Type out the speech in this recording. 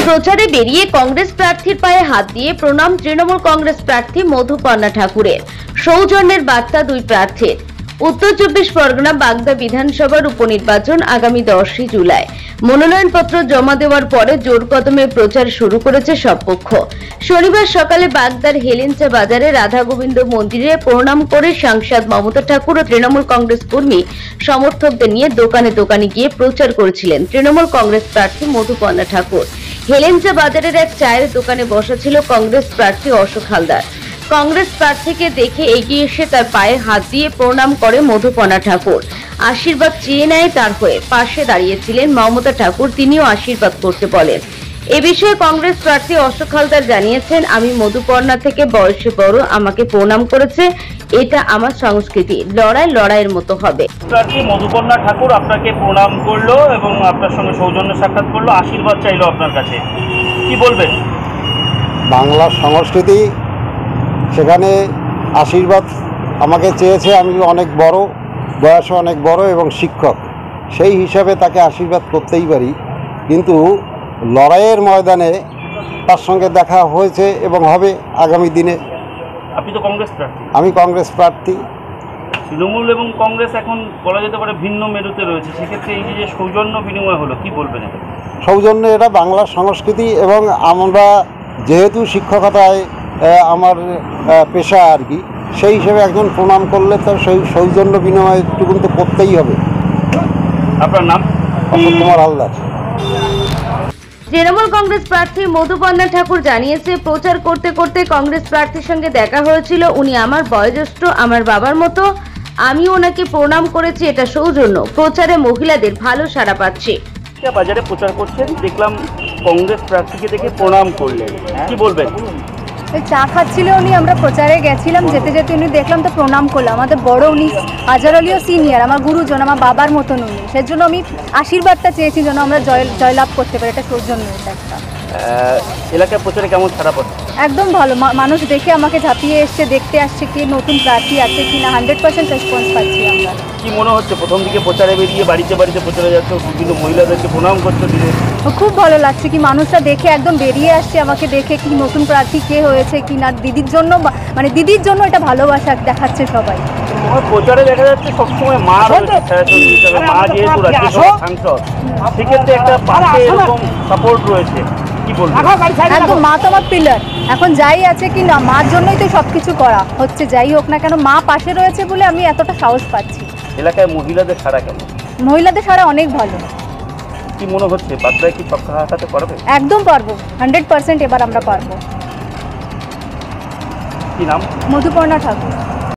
প্রচারে বেরিয়ে কংগ্রেস প্রার্থীর পায়ে হাত দিয়ে প্রণাম তৃণমূল কংগ্রেস প্রার্থী মধুপর্ণা ঠাকুরের। সৌজন্যের বার্তা দুই প্রার্থীর। উত্তর 24 পরগনা বাগদা বিধানসভার উপনির্বাচন আগামী 10 জুলাই। মনোনয়নপত্র জমা দেওয়ার পরে জোর কদমে প্রচার শুরু করেছে সব পক্ষ। শনিবার সকালে বাগদার হেলেঞ্চা বাজারে রাধা গোবিন্দ মন্দিরে প্রণাম করে সাংসদ মমতা ঠাকুর ও তৃণমূল কংগ্রেস কর্মী সমর্থকদের নিয়ে দোকানে দোকানে গিয়ে প্রচার করেছিলেন তৃণমূল কংগ্রেস প্রার্থী মধুপর্ণা ঠাকুর। হেলেঞ্চা বাজারের এক চায়ের দোকানে বসা ছিল কংগ্রেস প্রার্থী অশোক হালদার। কংগ্রেস প্রার্থীকে দেখে এগিয়ে এসে তার পায়ে হাত দিয়ে প্রণাম করে মধুপর্ণা ঠাকুর। আশীর্বাদ চেয়ে নেয় তার হয়ে। পাশে দাঁড়িয়েছিলেন মমতা ঠাকুর, তিনিও আশীর্বাদ করতে বলেন। এ বিষয়ে কংগ্রেস প্রার্থী অশোক হালদার জানিয়েছেন, আমি মধুপর্ণা থেকে বয়সে বড়, আমাকে প্রণাম করেছে, এটা আমার সংস্কৃতি, লড়াইয়ের মতো হবে। প্রার্থী মধুপর্ণা ঠাকুর আপনাকে প্রণাম করলো এবং আপনার সঙ্গে সৌজন্য সাক্ষাৎ করলো, আশীর্বাদ চাইলো আপনার কাছে, কি বলবেন? বাংলা সংস্কৃতি, সেখানে আশীর্বাদ আমাকে চেয়েছে। আমি অনেক বড়, বয়সে অনেক বড় এবং শিক্ষক, সেই হিসাবে তাকে আশীর্বাদ করতেই পারি। কিন্তু লড়াইয়ের ময়দানে তার সঙ্গে দেখা হয়েছে এবং হবে আগামী দিনে। আপনি তো কংগ্রেস প্রার্থী। আমি কংগ্রেস প্রার্থী। তৃণমূল এবং কংগ্রেস এখন বলা যেতে পারে ভিন্ন মেরুতে রয়েছে, সেক্ষেত্রে এই যে সৌজন্য বিনিময় হলো, কি বলবেন? সৌজন্য, এটা বাংলার সংস্কৃতি এবং আমরা যেহেতু শিক্ষকতায় আমার পেশা আর কি, সেই হিসেবে একজন প্রণাম করলে তার সৌজন্য বিনিময় একটু কিন্তু করতেই হবে। আপনার নাম? অশোক কুমার হালদার। তৃণমূল কংগ্রেস প্রার্থী মধুপর্ণা ঠাকুর জানিয়েছে, প্রচার করতে করতে কংগ্রেস প্রার্থীর সঙ্গে দেখা হয়েছিল। উনি আমার বয়োজ্যেষ্ঠ, আমার বাবার মতো, আমি ওনাকে প্রণাম করেছি, এটা সৌজন্য। প্রচারে মহিলাদের ভালো সাড়া পাচ্ছে। বাজারে প্রচার করছেন, দেখলাম কংগ্রেস প্রার্থীকে দেখে প্রণাম করলেন, কি বলবেন? চা খাচ্ছিল উনি, আমরা প্রচারে গেছিলাম, যেতে যেতে উনি দেখলাম তো প্রণাম করলাম। আমাদের বড় উনি, হাজার আলীও সিনিয়র, আমার গুরুজন, আমার বাবার মতন উনি। সেজন্য আমি আশীর্বাদটা চেয়েছি যেন আমরা জয়লাভ করতে পারি। এটা সৌজন্য। এটা একটা এলাকায় প্রচারে কেমন সাড়া পাচ্ছে? একদম ভালো। মানুষ দেখে আমাকে ঝাঁপিয়ে এসছে, দেখতে আসছে কি নতুন প্রার্থী আছে কি না। 100% রেসপন্স পাচ্ছি আমরা। কি মনে হচ্ছে প্রথম দিকে প্রচারে বেরিয়ে বাড়িতে বাড়িতে প্রচারে যাচ্ছে, বিভিন্ন মহিলাদেরকে প্রণাম করছে, খুব ভালো লাগছে কি মানুষরা দেখে একদম বেরিয়ে আসছে আমাকে দেখে কি নতুন প্রার্থী কে হয়েছে কি না। দিদির জন্য, মানে দিদির জন্য এটা ভালোবাসা দেখাচ্ছে সবাই। প্রচারে দেখা যাচ্ছে সবসময় মা রয়েছে, মা যেহেতু রাজ্যসভার সাংসদ, সেক্ষেত্রে একটা পাশে এরকম সাপোর্ট রয়েছে, কি বলবো? একদম, মা তো আমার পিলার। এখন যাই আছে কি না, মার জন্যই তো সবকিছু করা হচ্ছে। যাই হোক না কেন, মা পাশে রয়েছে বলে আমি এতটা সাহস পাচ্ছি। এলাকায় মহিলাদের সাড়া কেমন? মহিলাদের সাড়া অনেক ভালো। কি মনে হচ্ছে বাগদায় কি ছক্কা হাঁকাতে পারবে? একদম পারবো, 100% এবার আমরা পারবো। কি নাম? মধুপর্ণা ঠাকুর।